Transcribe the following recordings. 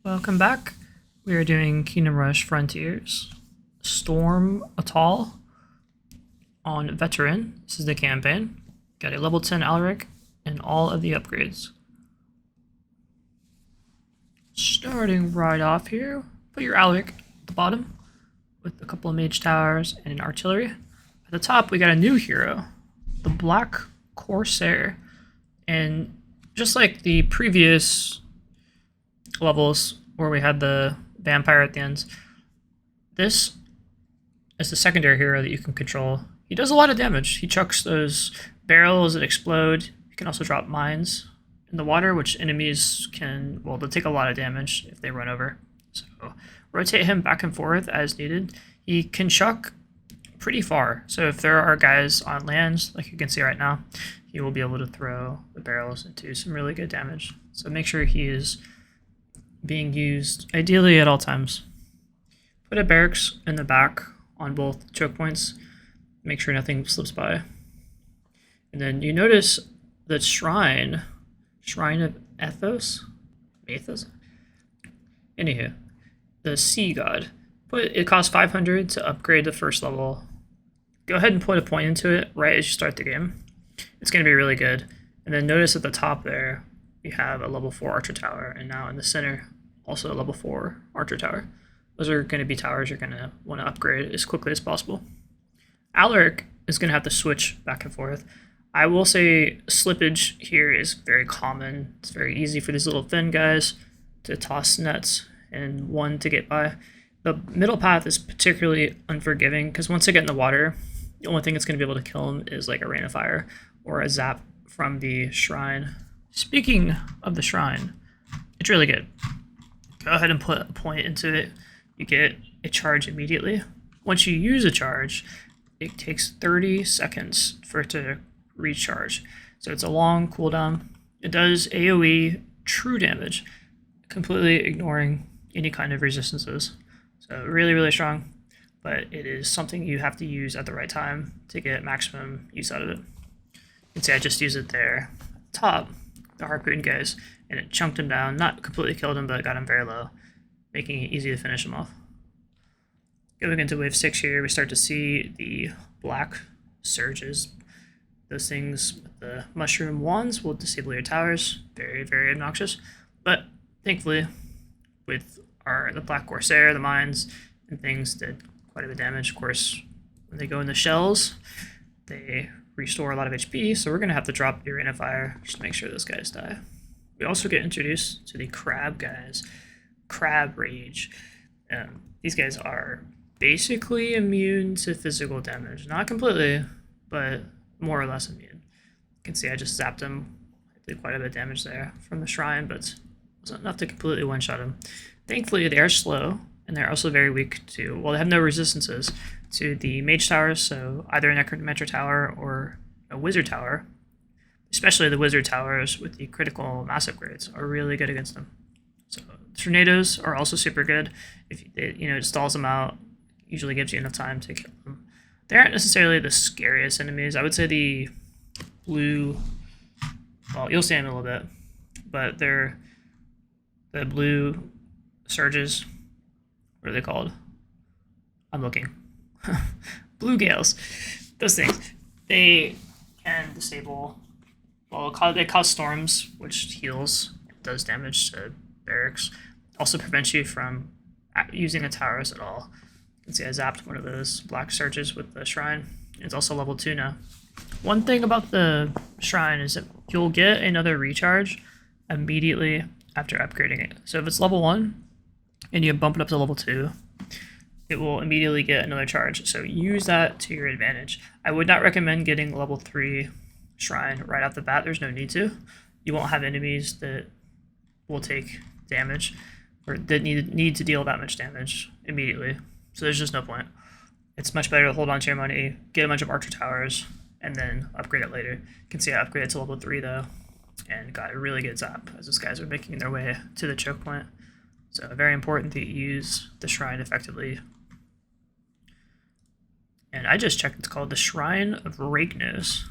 Welcome back. We are doing Kingdom Rush Frontiers, Storm Atoll on Veteran. This is the campaign. Got a level 10 Aleric and all of the upgrades. Starting right off here, put your Aleric at the bottom with a couple of mage towers and an artillery. At the top, we got a new hero, the Black Corsair. And just like the previous levels where we had the vampire at the end, this is the secondary hero that you can control. He does a lot of damage. He chucks those barrels that explode. He can also drop mines in the water, which enemies can, well, they'll take a lot of damage if they run over. So rotate him back and forth as needed. He can chuck pretty far. So if there are guys on lands, like you can see right now, he will be able to throw the barrels into some really good damage. So make sure he is being used ideally at all times. Put a barracks in the back on both choke points. Make sure nothing slips by. And then you notice the Shrine of Ethos? Anywho, the Sea God. It costs 500 to upgrade the first level. Go ahead and put a point into it right as you start the game. It's going to be really good. And then notice at the top there, we have a level 4 archer tower, and now in the center, also a level 4 archer tower. Those are going to be towers you're going to want to upgrade as quickly as possible. Aleric is going to have to switch back and forth. I will say slippage here is very common. It's very easy for these little thin guys to toss nets and one to get by. The middle path is particularly unforgiving because once they get in the water, the only thing that's going to be able to kill them is like a rain of fire or a zap from the shrine. Speaking of the shrine, it's really good. Go ahead and put a point into it. You get a charge immediately. Once you use a charge, it takes 30 seconds for it to recharge. So it's a long cooldown. It does AoE true damage, completely ignoring any kind of resistances. So really, really strong, but it is something you have to use at the right time to get maximum use out of it. You can see I just used it there at the top, the harpoon guys, and it chunked him down. Not completely killed him, but got him very low, making it easy to finish him off. Going into wave 6 here, we start to see the black surges. Those things with the mushroom wands will disable your towers. Very, very obnoxious. But thankfully, with the Black Corsair, the mines, and things did quite a bit of damage. Of course, when they go in the shells, they restore a lot of HP, so we're going to have to drop the Rain of Fire just to make sure those guys die. We also get introduced to the crab guys. Crab Rage. These guys are basically immune to physical damage. Not completely, but more or less immune. You can see I just zapped him. I did quite a bit of damage there from the shrine, but it wasn't enough to completely one-shot him. Thankfully, they are slow, and they're also very weak to, well, they have no resistances to the mage towers, so either a necromancer tower or a wizard tower, especially the wizard towers with the critical mass upgrades, are really good against them. So tornadoes are also super good. If it stalls them out, usually gives you enough time to kill them. They aren't necessarily the scariest enemies. I would say the blue, well, you'll see them in a little bit, but they're the blue surges. What are they called? I'm looking. Blue gales. Those things. They can disable, well, they cause storms, which heals, does damage to barracks. Also prevents you from using the towers at all. You can see I zapped one of those black surges with the shrine. It's also level 2 now. One thing about the shrine is that you'll get another recharge immediately after upgrading it. So if it's level 1 and you bump it up to level 2, it will immediately get another charge. So use that to your advantage. I would not recommend getting level 3 shrine right off the bat. There's no need to. You won't have enemies that will take damage or that need to deal that much damage immediately. So there's just no point. It's much better to hold on to your money, get a bunch of archer towers, and then upgrade it later. You can see I upgraded to level 3 though, and got a really good zap as those guys are making their way to the choke point. So very important that you use the shrine effectively. And I just checked, it's called the Shrine of Ragnos.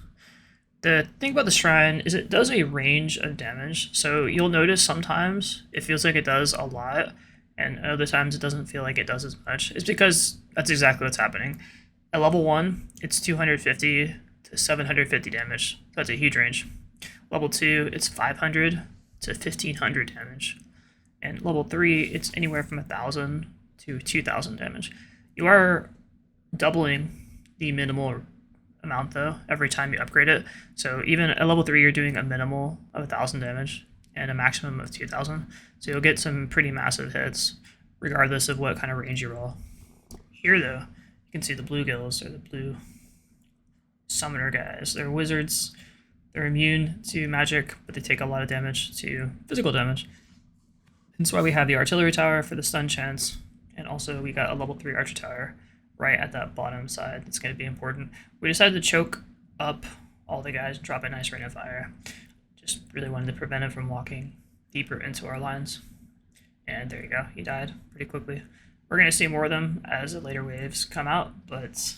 The thing about the Shrine is it does a range of damage, so you'll notice sometimes it feels like it does a lot, and other times it doesn't feel like it does as much. It's because that's exactly what's happening. At level 1, it's 250 to 750 damage. That's a huge range. Level 2, it's 500 to 1500 damage. And level 3, it's anywhere from 1000 to 2000 damage. You are doubling the minimal amount though every time you upgrade it. So even at level 3, you're doing a minimal of 1000 damage and a maximum of 2000. So you'll get some pretty massive hits regardless of what kind of range you roll. Here though, you can see the bluegills, or the blue summoner guys. They're wizards. They're immune to magic, but they take a lot of damage to physical damage. That's why we have the artillery tower for the stun chance, and also we got a level 3 archer tower right at that bottom side. It's going to be important. We decided to choke up all the guys and drop a nice rain of fire. Just really wanted to prevent him from walking deeper into our lines. And there you go, he died pretty quickly. We're going to see more of them as the later waves come out, but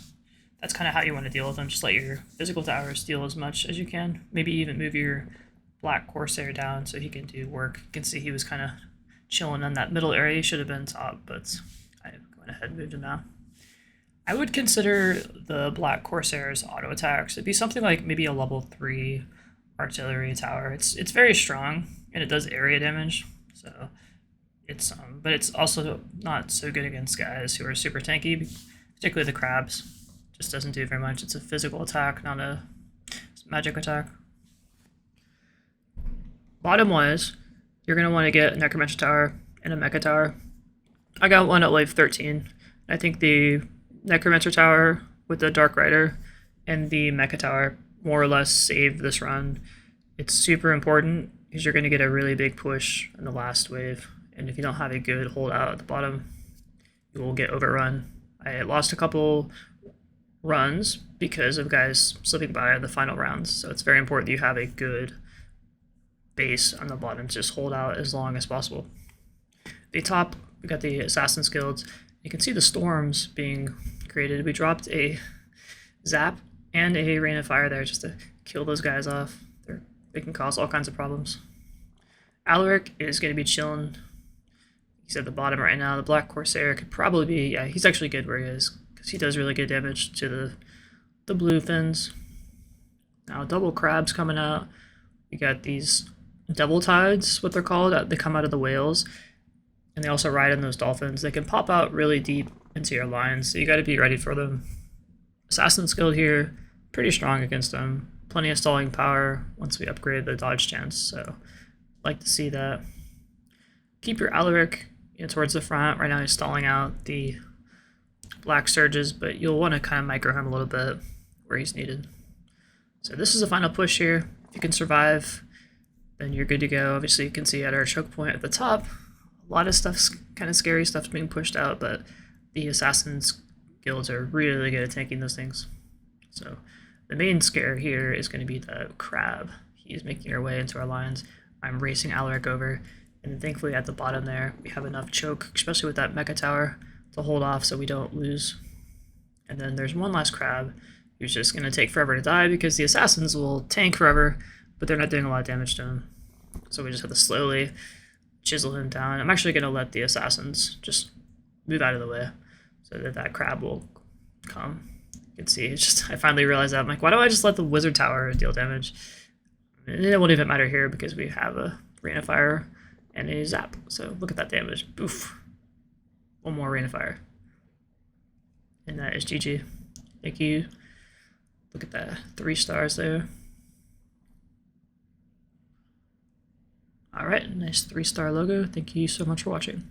that's kind of how you want to deal with them. Just let your physical towers deal as much as you can. Maybe even move your black corsair down so he can do work. You can see he was kind of chilling in that middle area. He should have been top, but I went ahead and moved him now. I would consider the black corsair's auto attacks. It'd be something like maybe a level 3 artillery tower. It's very strong and it does area damage, so it's but it's also not so good against guys who are super tanky, particularly the crabs. Just doesn't do very much. It's a physical attack, not a magic attack. Bottom wise, you're going to want to get a Necromancer Tower and a Mecha Tower. I got one at wave 13. I think the Necromancer Tower with the Dark Rider and the Mecha Tower more or less save this run. It's super important because you're going to get a really big push in the last wave, and if you don't have a good holdout at the bottom, you will get overrun. I lost a couple runs because of guys slipping by in the final rounds, so it's very important that you have a good base on the bottom to just hold out as long as possible. The top, we got the Assassin's Guilds. You can see the storms being created. We dropped a zap and a rain of fire there just to kill those guys off. They can cause all kinds of problems. Aleric is going to be chilling. He's at the bottom right now. The Black Corsair could probably be, yeah, he's actually good where he is because he does really good damage to the blue fins. Now double crabs coming out. We got these devil tides, what they're called. They come out of the whales, and they also ride in those dolphins. They can pop out really deep into your lines, so you got to be ready for them. Assassin's Guild here, pretty strong against them. Plenty of stalling power once we upgrade the dodge chance, so like to see that. Keep your Aleric towards the front. Right now he's stalling out the black surges, but you'll want to kind of micro him a little bit where he's needed. So this is the final push here. If you can survive, then you're good to go. Obviously you can see at our choke point at the top, a lot of stuff's kind of scary stuff's being pushed out, but the Assassin's Guilds are really good at tanking those things. So the main scare here is going to be the crab. He's making our way into our lines. I'm racing Aleric over, and thankfully at the bottom there we have enough choke, especially with that Mecha Tower, to hold off so we don't lose. And then there's one last crab who's just going to take forever to die because the assassins will tank forever, but they're not doing a lot of damage to him. So we just have to slowly chisel him down. I'm actually going to let the assassins just move out of the way so that that crab will come. You can see, it's just, I finally realized that. I'm like, why don't I just let the wizard tower deal damage? And it won't even matter here because we have a rain of fire and a zap. So look at that damage. Oof. One more rain of fire. And that is GG. Thank you. Look at that. 3 stars there. Alright, nice 3-star logo. Thank you so much for watching.